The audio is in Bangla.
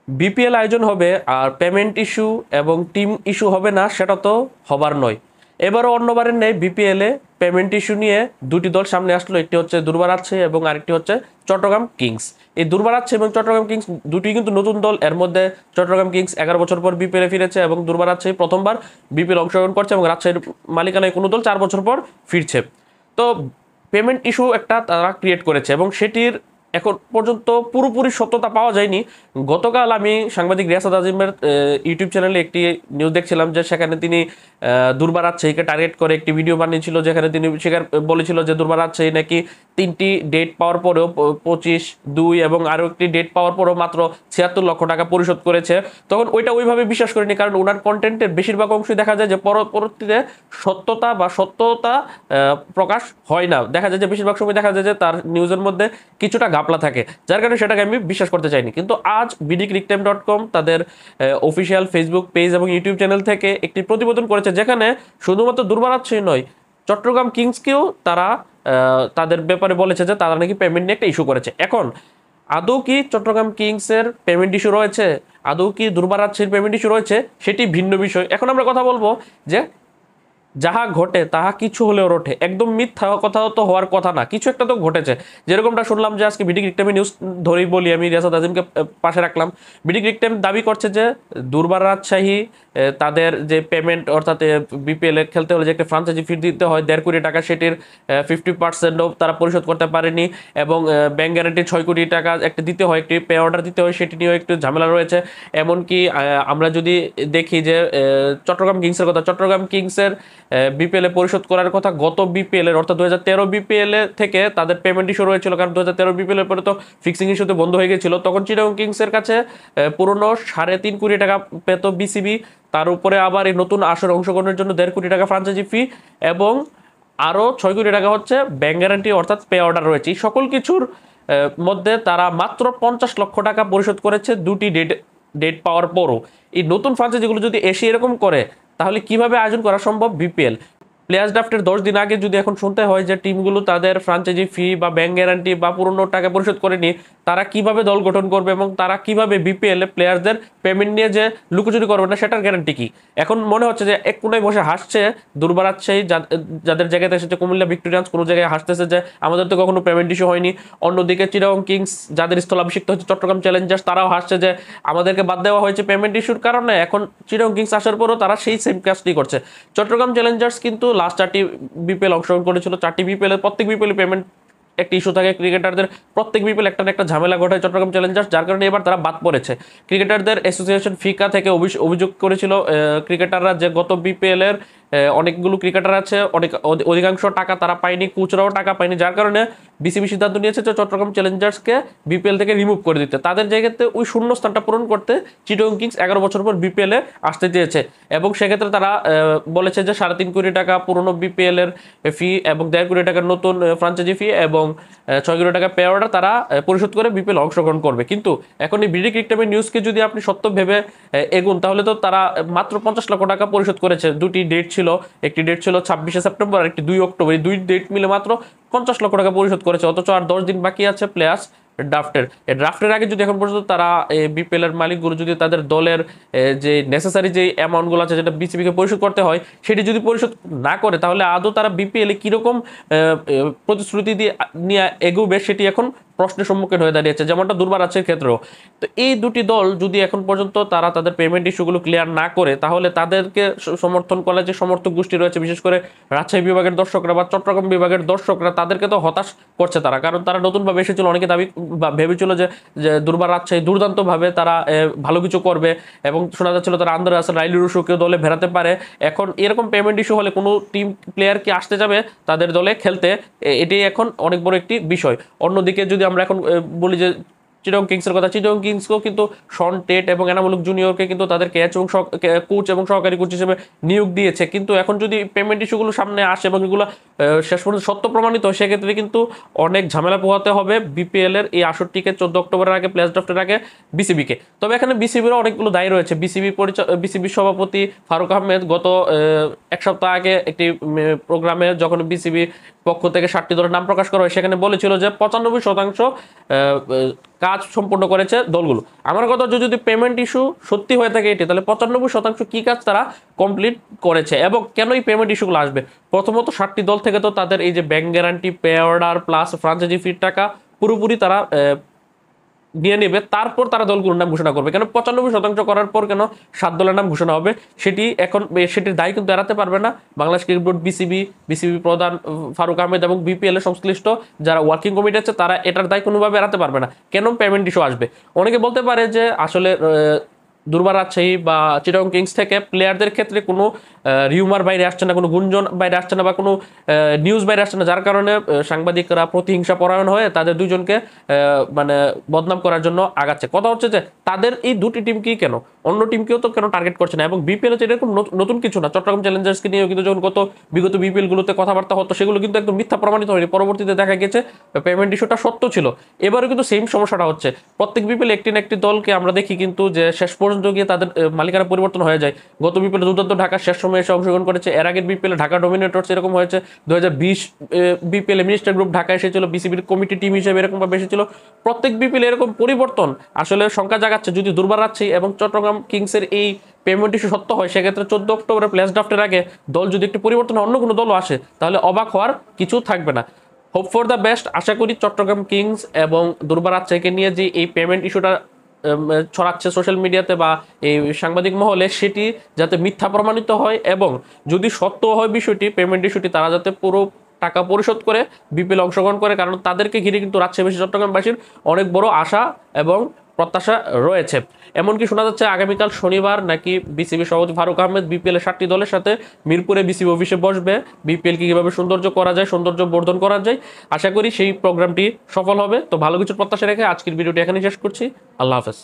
বিপিএল আয়োজন হবে আর পেমেন্ট ইস্যু এবং টিম ইস্যু হবে না, সেটা তো হবার নয়। এবারও অন্যবারের নেই বিপিএলে পেমেন্ট ইস্যু নিয়ে দুটি দল সামনে আসলো, একটি হচ্ছে দুর্বার রাজশাহী এবং আরেকটি হচ্ছে চট্টগ্রাম কিংস। এই দুর্বার রাজশাহী এবং চট্টগ্রাম কিংস দুটি কিন্তু নতুন দল। এর মধ্যে চট্টগ্রাম কিংস 11 বছর পর বিপিএলে ফিরেছে এবং দুর্বার রাজশাহী প্রথমবার বিপিএল অংশগ্রহণ করছে এবং রাজশাহীর মালিকানায় কোনো দল 4 বছর পর ফিরছে। তো পেমেন্ট ইস্যু একটা তারা ক্রিয়েট করেছে এবং সেটির এখন পর্যন্ত পুরোপুরি সত্যতা পাওয়া যায়নি। গতকাল আমি সাংবাদিক রিয়াসাত আজিমের ইউটিউব চ্যানেলে একটি নিউজ দেখছিলাম যে সেখানে তিনি দুর্বার রাজশাহীকে টার্গেট করে একটি ভিডিও বানিয়েছিল, যেখানে তিনি বলেছিল যে দুর্বার রাজশাহী নাকি 3টি ডেট পাওয়ার পরেও 25-2 এবং আরও একটি ডেট পাওয়ার পরেও মাত্র 76 লক্ষ টাকা পরিশোধ করেছে। তখন ওইটা ওইভাবে বিশ্বাস করিনি, কারণ ওনার কন্টেন্টের বেশিরভাগ অংশই দেখা যায় যে পরবর্তীতে সত্যতা প্রকাশ হয় না। দেখা যায় যে বেশিরভাগ সময় দেখা যায় যে তার নিউজের মধ্যে কিছুটা ঘাপলা থাকে, যার কারণে সেটাকে আমি বিশ্বাস করতে চাইনি। কিন্তু আজ বিডিক্রিকটাইম.com তাদের অফিসিয়াল ফেসবুক পেজ এবং ইউটিউব চ্যানেল থেকে একটি প্রতিবেদন করেছে, যেখানে শুধুমাত্র দুর্বার রাজশাহী নয়, চট্টগ্রাম কিংসকেও তারা তাদের ব্যাপারে বলেছে যে তারা নাকি পেমেন্ট নিয়ে একটা ইস্যু করেছে। এখন আদৌ কি চট্টগ্রাম কিংসের পেমেন্ট ইস্যু রয়েছে, আদৌ কি দুর্বার রাজশাহীর পেমেন্ট ইস্যু রয়েছে, সেটি ভিন্ন বিষয়। এখন আমরা কথা বলবো যে যাহা ঘটে তাহা কিছু হলেও রটে, একদম মিথ্যা কথা তো হওয়ার কথা না, কিছু একটা তো ঘটেছে। যেরকমটা শুনলাম যে আজকে বিডি ক্রিকটাইমে নিউজ ধরেই বলি, আমি রিয়াসাত আজিমকে পাশে রাখলাম। বিডি ক্রিকটাইম দাবি করছে যে দুর্বার রাজশাহী তাদের যে পেমেন্ট, অর্থাৎ বিপিএল এ খেলতে হলে যে একটা ফ্রাঞ্চাইজি ফি দিতে হয় 1.5 কোটি টাকা, সেটির 50%ও তারা পরিশোধ করতে পারেনি এবং ব্যাংক গ্যারান্টি 6 কোটি টাকা একটা দিতে হয়, একটি পে অর্ডার দিতে হয়, সেটি নিয়েও একটু ঝামেলা রয়েছে। এমনকি আমরা যদি দেখি যে চট্টগ্রাম কিংসের কথা, চট্টগ্রাম কিংসের বিপিএল এ পরিশোধ করার কথা গত বিপিএল এর, অর্থাৎ 2013 বিপিএল এ থেকে তাদের পেমেন্ট ইস্যু হয়েছিল, কারণ 2013 বিপিএল এর পরে তো ফিক্সিং ইস্যুতে বন্ধ হয়ে গেছিল। তখন চিটাগং কিংসের কাছে পুরনো 3.5 কোটি টাকা পেত বিসিবি, তার উপরে আবার এই নতুন আসরে অংশগ্রহণের জন্য 1.5 কোটি টাকা ফ্রাঞ্চাইজি ফি এবং আরও 6 কোটি টাকা হচ্ছে ব্যাংক গ্যারান্টি অর্থাৎ পে অর্ডার রয়েছে। এই সকল কিছুর মধ্যে তারা মাত্র 50 লক্ষ টাকা পরিশোধ করেছে দুটি ডেট পাওয়ার পরও। এই নতুন ফ্রাঞ্চাইজিগুলো যদি এসে এরকম করে, তাহলে কিভাবে আয়োজন করা সম্ভব বিপিএল? প্লেয়ার্স ড্রাফটের 10 দিন আগে যদি এখন শুনতে হয় যে টিমগুলো তাদের ফ্রাঞ্চাইজি ফি বা ব্যাংক গ্যারান্টি বা পুরনো টাকা পরিশোধ করেনি, তারা কিভাবে দল গঠন করবে এবং তারা কিভাবে বিপিএল এ প্লেয়ারদের পেমেন্ট নিয়ে যে লুকোচুরি করবে না, সেটার গ্যারান্টি কি? এখন মনে হচ্ছে যে এক কোনায় বসে হাসছে দুর্বার রাজশাহী, যাদের জায়গাতে এসেছে কুমিল্লা ভিক্টোরিয়ান্স, কোনো জায়গায় হাসতেছে যে আমাদের তো কখনো পেমেন্ট ইস্যু হয়নি। অন্যদিকে চিটাগং কিংস, যাদের স্থলাভিষিক্ত হচ্ছে চট্টগ্রাম চ্যালেঞ্জার্স, তারাও হাসছে যে আমাদেরকে বাদ দেওয়া হয়েছে পেমেন্ট ইস্যুর কারণে। এখন চিটাগং কিংস আসার পরও তারা সেই সেম কাজটি করছে। চট্টগ্রাম চ্যালেঞ্জার্স কিন্তু লাস্ট 4টি বিপিএল অংশগ্রহণ করেছিল, 4টি বিপিএল এর প্রত্যেক বিপিএল পেমেন্ট একটা ইস্যু থাকে, ক্রিকেটারদের প্রত্যেক বিপিএল একটা না একটা ঝামেলা ঘটায় চট্টগ্রাম চ্যালেঞ্জার্স, যার কারণে এবার তারা বাদ পড়েছে। ক্রিকেটারদের অ্যাসোসিয়েশন ফিকা থেকে অভিযোগ করেছিল ক্রিকেটাররা যে গত বিপিএল এর অনেকগুলো ক্রিকেটার আছে, অধিকাংশ টাকা তারা পায়নি, কোচরাও টাকা পায়নি, যার কারণে বিসিবি সিদ্ধান্ত নিয়েছে যে চট্টগ্রাম চ্যালেঞ্জার্সকে বিপিএল থেকে রিমুভ করে দিতে। তাদের জায়গাতে ওই শূন্য স্থানটা পূরণ করতে চিটাগং কিংস 11 বছর পর বিপিএল এ আসতে চেয়েছে এবং সেক্ষেত্রে তারা বলেছে যে 3.5 কোটি টাকা পুরনো বিপিএল এর ফি এবং 1.5 কোটি টাকার নতুন ফ্রাঞ্চাইজি ফি এবং 6 কোটি টাকা পে অর্ডার তারা পরিশোধ করে বিপিএল অংশগ্রহণ করবে। কিন্তু এখন এই বিডি ক্রিকটাইমের নিউজকে যদি আপনি সত্য ভেবে এগুন, তাহলে তো তারা মাত্র 50 লক্ষ টাকা পরিশোধ করেছে। দুটি ডেট ছিল, একটি ডেট ছিল 26শে সেপ্টেম্বর আর একটি 2 অক্টোবর, এই দুই ডেট মিলে মাত্র 50 লক্ষ টাকা পরিশোধ করেছে, অথচ আর 10 দিন বাকি আছে প্লেয়ার্স ড্রাফটের আগে যদি এখন পর্যন্ত তারা বিপিএল এর মালিকগুলো যদি তাদের দলের যে নেসেসারি যে অ্যামাউন্টগুলো আছে যেটা বিসিবিকে পরিশোধ করতে হয়, সেটি যদি পরিশোধ না করে, তাহলে আদৌ তারা বিপিএল এ কিরকম প্রতিশ্রুতি দিয়ে নিয়ে এগোবে, সেটি এখন প্রশ্নের সম্মুখীন হয়ে দাঁড়িয়েছে, যেমনটা দুর্বার রাজশাহীর ক্ষেত্রেও। তো এই দুটি দল যদি এখন পর্যন্ত তারা তাদের পেমেন্ট ইস্যুগুলো ক্লিয়ার না করে, তাহলে তাদেরকে সমর্থন করার যে সমর্থক গোষ্ঠী রয়েছে, বিশেষ করে রাজশাহী বিভাগের দর্শকরা বা চট্টগ্রাম বিভাগের দর্শকরা, তাদেরকে তো হতাশ করছে তারা। কারণ তারা নতুনভাবে এসেছিল, অনেকে দাবি ভেবেছিল যে দুর্বার রাজশাহী দুর্দান্তভাবে তারা ভালো কিছু করবে এবং শোনা যাচ্ছিল তারা আন্দোলন আসলে রাইলি রুশোকেও দলে ভেড়াতে পারে। এখন এরকম পেমেন্ট ইস্যু হলে কোনো টিম প্লেয়ার কি আসতে যাবে তাদের দলে খেলতে? এটি এখন অনেক বড় একটি বিষয়। অন্যদিকে যদি আমরা এখন বলি যে চিটাগং কিংসের কথা, চিটাগং কিংসকেও কিন্তু শন টেট এবং এনামুলক জুনিয়রকে কিন্তু তাদের কোচ এবং সহকারী কোচ হিসেবে নিয়োগ দিয়েছে। কিন্তু এখন যদি পেমেন্ট ইস্যুগুলো সামনে আসে এবং এগুলো শেষ পর্যন্ত সত্য প্রমাণিত হয়, সেক্ষেত্রে কিন্তু অনেক ঝামেলা পোহাতে হবে বিপিএল এর এই আসরটিকে 14 অক্টোবরের আগে, প্লেয়ার্স ড্রাফটের আগে বিসিবিকে। তবে এখানে বিসিবিরও অনেকগুলো দায়ী রয়েছে। বিসিবির সভাপতি ফারুক আহমেদ গত এক সপ্তাহ আগে একটি প্রোগ্রামে যখন বিসিবি পক্ষ থেকে 7টি দলের নাম প্রকাশ করা হয়, সেখানে বলেছিল যে 95% কাজ কাজ সম্পূর্ণ করেছে দলগুলো। আমার কথা হচ্ছে যদি পেমেন্ট ইস্যু সত্যি হয়ে থাকে এটি, তাহলে 95% কি কাজ তারা কমপ্লিট করেছে এবং কেন এই পেমেন্ট ইস্যুগুলো আসবে। প্রথমত 7টি দল থেকে তো তাদের এই যে bank guarantee, pay order plus franchise ফির টাকা পুরোপুরি তারা নিয়ে নেবে, তারপর তারা দলগুলোর নাম ঘোষণা করবে। কেন 95% করার পর কেন 7 দলের নাম ঘোষণা হবে, সেটির দায় কিন্তু এড়াতে পারবে না বাংলাদেশ ক্রিকেট বোর্ড, বিসিবি প্রধান ফারুক আহমেদ এবং বিপিএল এর সংশ্লিষ্ট যারা ওয়ার্কিং কমিটি আছে, তারা এটার দায় কোনোভাবে এড়াতে পারবে না। কেন পেমেন্ট ইস্যু আসবে? অনেকে বলতে পারে যে আসলে দুর্বার রাজশাহী বা চিটাগং কিংস থেকে প্লেয়ারদের ক্ষেত্রে কোনো রিউমার বাইরে আসছে না, কোনো গুঞ্জন বাইরে আসছে না, বা কোনো নিউজ বাইরে আসছে না, যার কারণে সাংবাদিকরা প্রতিহিংসা পরায়ণ হয়ে তাদের দুজনকে মানে বদনাম করার জন্য আগাচ্ছে। কথা হচ্ছে যে তাদের এই দুটি টিমকেই কেন, অন্য টিমকেও তো কেন টার্গেট করছে না। এবং বিপিএল হচ্ছে এরকম নতুন কিছু না। চট্টগ্রাম চ্যালেঞ্জার্সকে নিয়েও কিন্তু যখন বিগত বিপিএল গুলোতে কথাবার্তা হতো, সেগুলো কিন্তু একদম মিথ্যা প্রমাণিত হয়নি। পরবর্তীতে দেখা গেছে পেমেন্ট ইস্যুটা সত্য ছিল। এবারও কিন্তু সেম সমস্যাটা হচ্ছে। প্রত্যেক বিপিএল একটি না একটি দলকে আমরা দেখি কিন্তু যে শেষ পর্যন্ত গিয়ে তাদের মালিকানা পরিবর্তন হয়ে যায়। গত বিপিএল দুর্দান্ত ঢাকা শেষ সময় এসে অংশগ্রহণ করেছে। এর আগের বিপিএল ঢাকা ডোমিনেটর্স এরকম হয়েছে। 2020 বিপিএল মিনিস্টার গ্রুপ ঢাকা এসেছিল, বিসিবির কমিটি টিম হিসেবে এরকম ভাবে এসেছিল। প্রত্যেক বিপিএল এরকম পরিবর্তন আসলে সংখ্যা জাগাচ্ছে। যদি দুর্বার রাজশাহী এবং চট্টগ্রাম কিংসের এই পেমেন্ট ইস্যু সত্য হয়, সেক্ষেত্রে 14 অক্টোবরে প্লেস ড্রাফটের আগে দল যদি একটি পরিবর্তন অন্য কোনো দলও আসে, তাহলে অবাক হওয়ার কিছু থাকবে না। Hope for the best. আশা করি চট্টগ্রাম কিংস এবং দুর্বার রাজশাহীকে নিয়ে যে এই পেমেন্ট ইস্যুটা ছড়াচ্ছে সোশ্যাল মিডিয়াতে বা এই সাংবাদিক মহলে, সেটি যাতে মিথ্যা প্রমাণিত হয় এবং যদি সত্য হয় বিষয়টি, পেমেন্ট ইস্যুটি, তারা যাতে পুরো টাকা পরিশোধ করে বিপিএল অংশগ্রহণ করে। কারণ তাদেরকে ঘিরে কিন্তু রাজশাহীবাসী, চট্টগ্রামবাসীর অনেক বড় আশা এবং প্রত্যাশা রয়েছে। এমনকি শোনা যাচ্ছে আগামীকাল শনিবার নাকি বিসিবি সভাপতি ফারুক আহমেদ বিপিএল এর 7টি দলের সাথে মিরপুরে বিসিবি অফিসে বসবে। বিপিএল কে কিভাবে সৌন্দর্য করা যায়, সৌন্দর্য বর্ধন করা যায়, আশা করি সেই প্রোগ্রামটি সফল হবে। তো ভালো কিছু প্রত্যাশা রেখে আজকের ভিডিওটি এখানে শেষ করছি। আল্লাহ হাফেজ।